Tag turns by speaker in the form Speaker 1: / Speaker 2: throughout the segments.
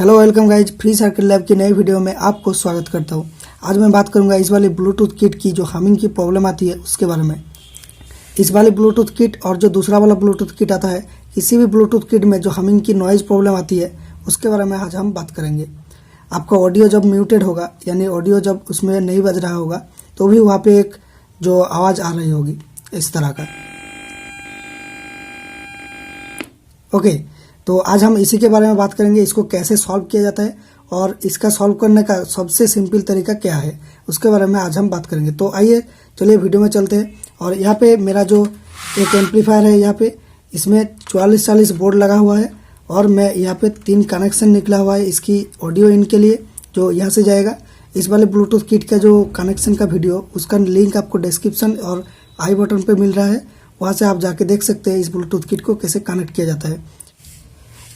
Speaker 1: Hello welcome guys, free circuit lab की नई video में आपको स्वागत करता हूं। आज मैं बात करूंगा इस वाली ब्लूटूथ किट की जो हमिंग की प्रॉब्लम आती है उसके बारे में। इस वाली ब्लूटूथ किट और जो दूसरा वाला ब्लूटूथ किट आता है, किसी भी ब्लूटूथ किट में जो हमिंग की नॉइज प्रॉब्लम आती है उसके बारे में आज हम बात करेंगे। आपका ऑडियो जब म्यूटेड होगा, यानी ऑडियो जब उसमें नहीं बज रहा होगा, तो भी वहाँ पे एक जो आवाज़ आ रही होगी इस तरह का। ओके, तो आज हम इसी के बारे में बात करेंगे, इसको कैसे सॉल्व किया जाता है और इसका सॉल्व करने का सबसे सिंपल तरीका क्या है उसके बारे में आज हम बात करेंगे। तो आइए चलिए वीडियो में चलते हैं। और यहाँ पे मेरा जो एक एम्पलीफायर है, यहाँ पे इसमें 4440 बोर्ड लगा हुआ है और मैं यहाँ पे 3 कनेक्शन निकला हुआ है इसकी ऑडियो इन के लिए, जो यहाँ से जाएगा। इस वाले ब्लूटूथ किट का जो कनेक्शन का वीडियो, उसका लिंक आपको डिस्क्रिप्शन और आई बटन पे मिल रहा है, वहाँ से आप जाके देख सकते हैं इस ब्लूटूथ किट को कैसे कनेक्ट किया जाता है।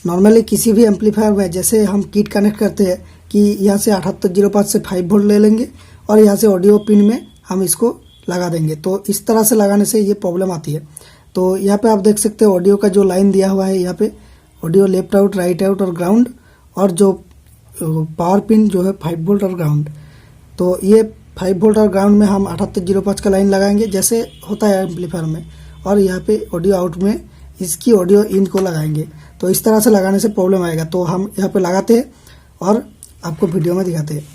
Speaker 1: नॉर्मली किसी भी एम्पलीफायर में जैसे हम किट कनेक्ट करते हैं कि यहाँ से 7805 से 5 वोल्ट ले लेंगे और यहाँ से ऑडियो पिन में हम इसको लगा देंगे, तो इस तरह से लगाने से ये प्रॉब्लम आती है। तो यहाँ पे आप देख सकते हैं ऑडियो का जो लाइन दिया हुआ है, यहाँ पे audio left out, right out और ग्राउंड, और जो पावर पिन जो है 5 वोल्ट और ग्राउंड। तो ये 5 वोल्ट और ग्राउंड में हम 7805 का लाइन लगाएंगे जैसे होता है एम्पलीफायर में, और यहाँ पे ऑडियो आउट में इसकी ऑडियो इन को लगाएंगे। तो इस तरह से लगाने से प्रॉब्लम आएगा। तो हम यहाँ पे लगाते हैं और आपको वीडियो में दिखाते हैं।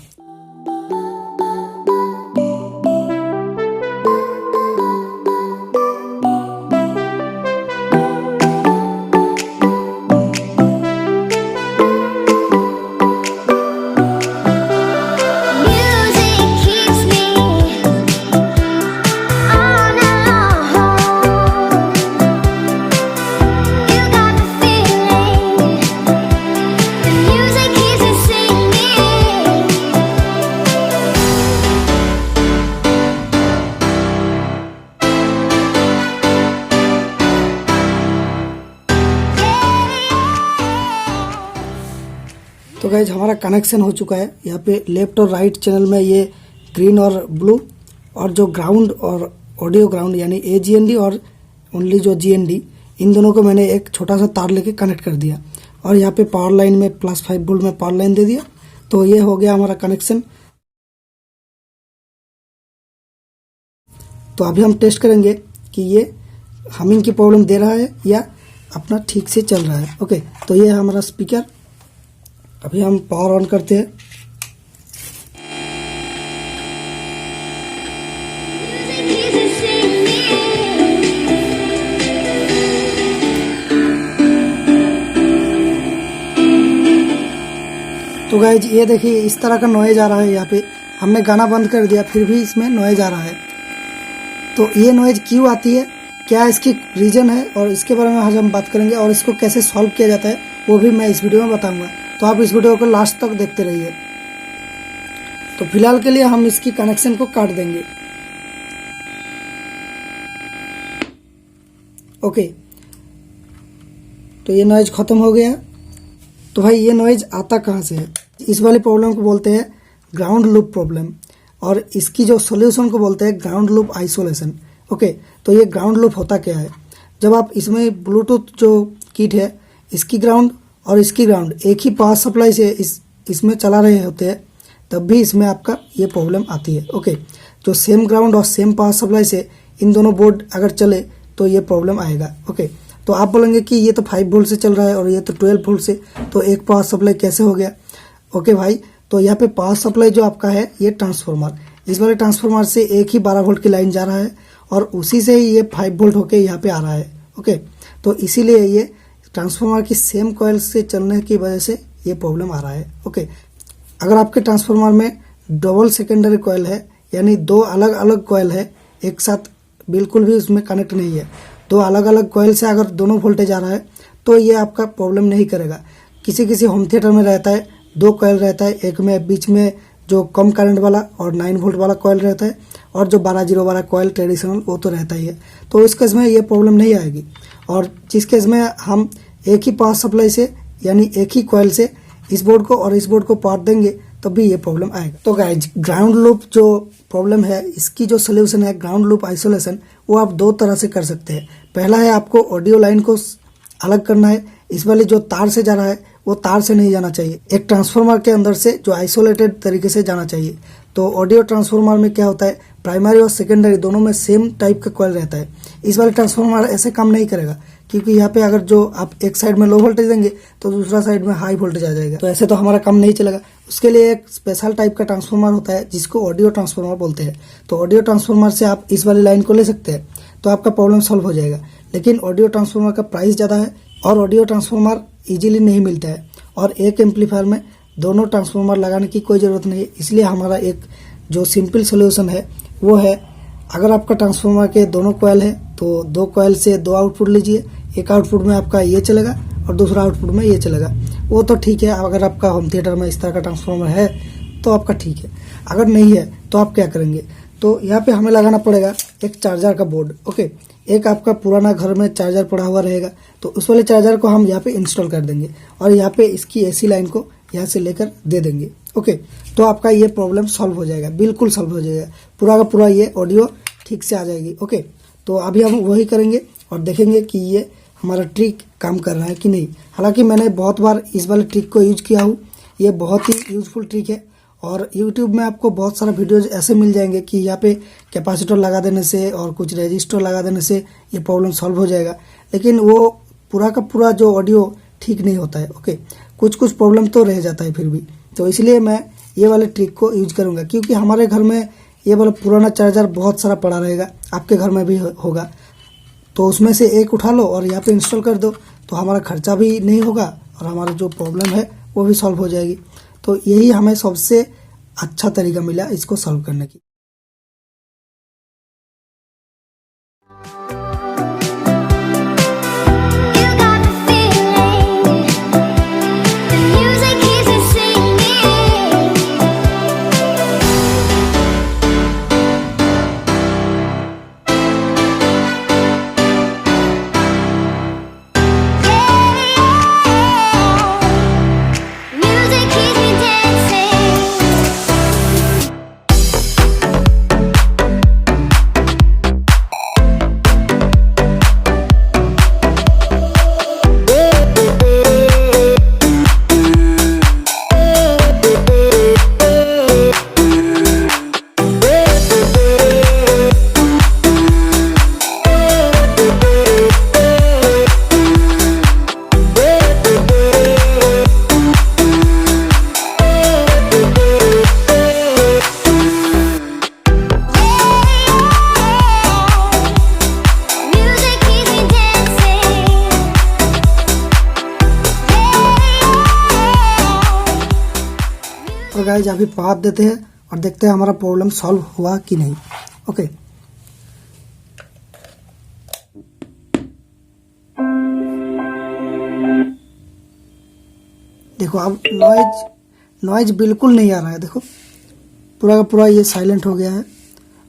Speaker 1: तो गाइज हमारा कनेक्शन हो चुका है। यहाँ पे लेफ्ट और राइट चैनल में ये ग्रीन और ब्लू, और जो ग्राउंड और ऑडियो ग्राउंड यानी AGND और ओनली जो GND, इन दोनों को मैंने एक छोटा सा तार लेके कनेक्ट कर दिया और यहाँ पे पावर लाइन में +5 वोल्ट में पावर लाइन दे दिया। तो ये हो गया हमारा कनेक्शन। तो अभी हम टेस्ट करेंगे कि ये हमिंग की प्रॉब्लम दे रहा है या अपना ठीक से चल रहा है। ओके, तो ये है हमारा स्पीकर। अभी हम पावर ऑन करते हैं। तो गाइज ये देखिए इस तरह का नॉइज आ रहा है। यहाँ पे हमने गाना बंद कर दिया फिर भी इसमें नॉइज आ रहा है। तो ये नॉइज क्यों आती है, क्या इसकी रीजन है, और इसके बारे में आज हम बात करेंगे और इसको कैसे सॉल्व किया जाता है वो भी मैं इस वीडियो में बताऊंगा। तो आप इस वीडियो को लास्ट तक देखते रहिए। तो फिलहाल के लिए हम इसकी कनेक्शन को काट देंगे। ओके, तो ये नॉइज खत्म हो गया। तो भाई ये नॉइज आता कहाँ से है? इस वाली प्रॉब्लम को बोलते हैं ग्राउंड लूप प्रॉब्लम, और इसकी जो सॉल्यूशन को बोलते हैं ग्राउंड लूप आइसोलेशन। ओके, तो ये ग्राउंड लूप होता क्या है? जब आप इसमें ब्लूटूथ जो किट है, इसकी ग्राउंड और इसकी ग्राउंड एक ही पावर सप्लाई से इसमें चला रहे होते हैं, तब भी इसमें आपका ये प्रॉब्लम आती है। ओके, जो सेम ग्राउंड और सेम पावर सप्लाई से इन दोनों बोर्ड अगर चले तो ये प्रॉब्लम आएगा। ओके, तो आप बोलेंगे कि ये तो 5 वोल्ट से चल रहा है और ये तो 12 वोल्ट से, तो एक पावर सप्लाई कैसे हो गया? ओके भाई, तो यहाँ पे पावर सप्लाई जो आपका है ये ट्रांसफार्मर, इस वाले ट्रांसफार्मर से एक ही 12 वोल्ट की लाइन जा रहा है और उसी से ही ये 5 वोल्ट होके यहाँ पे आ रहा है। ओके, तो इसीलिए ये ट्रांसफार्मर की सेम कॉइल से चलने की वजह से ये प्रॉब्लम आ रहा है। ओके, अगर आपके ट्रांसफार्मर में डबल सेकेंडरी कॉइल है, यानी 2 अलग अलग कॉइल है, एक साथ बिल्कुल भी उसमें कनेक्ट नहीं है, 2 अलग अलग कॉइल से अगर दोनों वोल्टेज आ रहा है तो ये आपका प्रॉब्लम नहीं करेगा। किसी किसी होम थिएटर में रहता है 2 कॉइल रहता है, एक में बीच में जो कम करंट वाला और 9 वोल्ट वाला कॉइल रहता है, और जो 12012 कॉइल ट्रेडिशनल वो तो रहता ही है। तो इस केस में ये प्रॉब्लम नहीं आएगी। और जिस केस में हम एक ही पावर सप्लाई से यानी एक ही कॉइल से इस बोर्ड को और इस बोर्ड को पावर देंगे तब भी ये प्रॉब्लम आएगा। तो गाइज ग्राउंड लूप जो प्रॉब्लम है, इसकी जो सोल्यूशन है ग्राउंड लूप आइसोलेशन, वो आप 2 तरह से कर सकते हैं। पहला है आपको ऑडियो लाइन को अलग करना है, इस वाले जो तार से जा रहा है वो तार से नहीं जाना चाहिए, एक ट्रांसफार्मर के अंदर से जो आइसोलेटेड तरीके से जाना चाहिए। तो ऑडियो ट्रांसफार्मर में क्या होता है, प्राइमरी और सेकेंडरी दोनों में सेम टाइप का कॉइल रहता है। इस वाले ट्रांसफार्मर ऐसे काम नहीं करेगा, क्योंकि यहाँ पे अगर जो आप एक साइड में लो वोल्टेज देंगे तो दूसरा साइड में हाई वोल्टेज आ जाएगा, तो ऐसे तो हमारा काम नहीं चलेगा। उसके लिए एक स्पेशल टाइप का ट्रांसफार्मर होता है जिसको ऑडियो ट्रांसफार्मर बोलते हैं। तो ऑडियो ट्रांसफार्मर से आप इस वाली लाइन को ले सकते हैं, तो आपका प्रॉब्लम सॉल्व हो जाएगा। लेकिन ऑडियो ट्रांसफार्मर का प्राइस ज़्यादा है और ऑडियो ट्रांसफार्मर ईजिली नहीं मिलता है, और एक एम्पलीफायर में दोनों ट्रांसफार्मर लगाने की कोई ज़रूरत नहीं है। इसलिए हमारा एक जो सिंपल सोल्यूशन है वो है, अगर आपका ट्रांसफार्मर के दोनों कॉइल है तो दो कॉइल से दो आउटपुट लीजिए, एक आउटपुट में आपका ये चलेगा और दूसरा आउटपुट में ये चलेगा। वो तो ठीक है, अगर आपका होम थिएटर में इस तरह का ट्रांसफार्मर है तो आपका ठीक है। अगर नहीं है तो आप क्या करेंगे, तो यहाँ पे हमें लगाना पड़ेगा एक चार्जर का बोर्ड। ओके, एक आपका पुराना घर में चार्जर पड़ा हुआ रहेगा, तो उस वाले चार्जर को हम यहाँ पे इंस्टॉल कर देंगे और यहाँ पे इसकी एसी लाइन को यहाँ से लेकर दे देंगे। ओके, तो आपका ये प्रॉब्लम सॉल्व हो जाएगा, बिल्कुल सॉल्व हो जाएगा, पूरा का पूरा ये ऑडियो ठीक से आ जाएगी। ओके, तो अभी हम वही करेंगे और देखेंगे कि ये हमारा ट्रिक काम कर रहा है कि नहीं। हालांकि मैंने बहुत बार इस वाले ट्रिक को यूज किया हूँ, ये बहुत ही यूजफुल ट्रिक है। और YouTube में आपको बहुत सारा वीडियोज ऐसे मिल जाएंगे कि यहाँ पे कैपेसिटर लगा देने से और कुछ रेजिस्टर लगा देने से ये प्रॉब्लम सॉल्व हो जाएगा, लेकिन वो पूरा का पूरा जो ऑडियो ठीक नहीं होता है। ओके, कुछ कुछ प्रॉब्लम तो रह जाता है फिर भी, तो इसलिए मैं ये वाले ट्रिक को यूज करूँगा। क्योंकि हमारे घर में ये वाला पुराना चार्जर बहुत सारा पड़ा रहेगा, आपके घर में भी होगा, तो उसमें से एक उठा लो और यहाँ पे इंस्टॉल कर दो, तो हमारा खर्चा भी नहीं होगा और हमारा जो प्रॉब्लम है वो भी सॉल्व हो जाएगी। तो यही हमें सबसे अच्छा तरीका मिला इसको सॉल्व करने की। तो गाइज अभी पात देते हैं और देखते हैं हमारा प्रॉब्लम सॉल्व हुआ कि नहीं। ओके, देखो अब नॉइज बिल्कुल नहीं आ रहा है। देखो पूरा का पूरा ये साइलेंट हो गया है,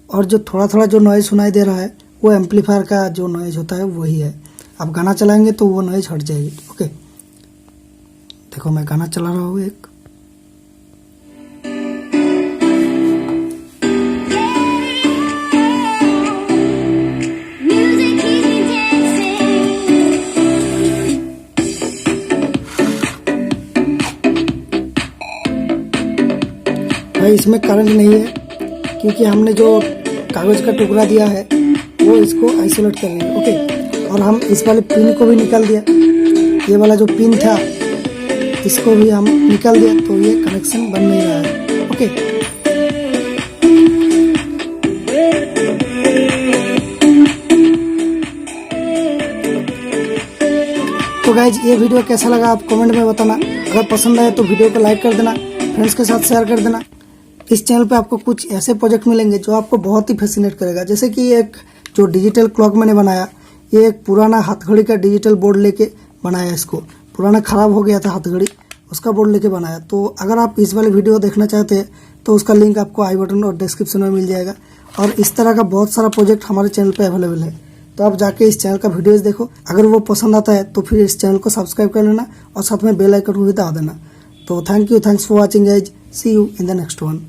Speaker 1: और जो थोड़ा थोड़ा जो नॉइज सुनाई दे रहा है वो एम्पलीफायर का जो नॉइज होता है वही है। अब गाना चलाएंगे तो वो नॉइज हट जाएगी। ओके, देखो मैं गाना चला रहा हूँ एक, भाई इसमें करंट नहीं है क्योंकि हमने जो कागज का टुकड़ा दिया है वो इसको आइसोलेट कर लेंगे। ओके, और हम इस वाले पिन को भी निकाल दिया, ये वाला जो पिन था इसको भी हम निकाल दिया, तो ये कनेक्शन बन नहीं रहा है। ओके, तो गाइज ये वीडियो कैसा लगा आप कमेंट में बताना। अगर पसंद आए तो वीडियो को लाइक कर देना, फ्रेंड्स के साथ शेयर कर देना। इस चैनल पे आपको कुछ ऐसे प्रोजेक्ट मिलेंगे जो आपको बहुत ही फैसिनेट करेगा। जैसे कि एक जो डिजिटल क्लॉक मैंने बनाया, ये एक पुराना हाथघड़ी का डिजिटल बोर्ड लेके बनाया। इसको पुराना खराब हो गया था हाथघड़ी, उसका बोर्ड लेके बनाया। तो अगर आप इस वाले वीडियो देखना चाहते हैं तो उसका लिंक आपको आई बटन और डिस्क्रिप्शन में मिल जाएगा। और इस तरह का बहुत सारा प्रोजेक्ट हमारे चैनल पे अवेलेबल है, तो आप जाके इस चैनल का वीडियोस देखो। अगर वो पसंद आता है तो फिर इस चैनल को सब्सक्राइब कर लेना और साथ में बेल आइकन को भी दबा देना। तो thanks for watching guys, see you in the next one.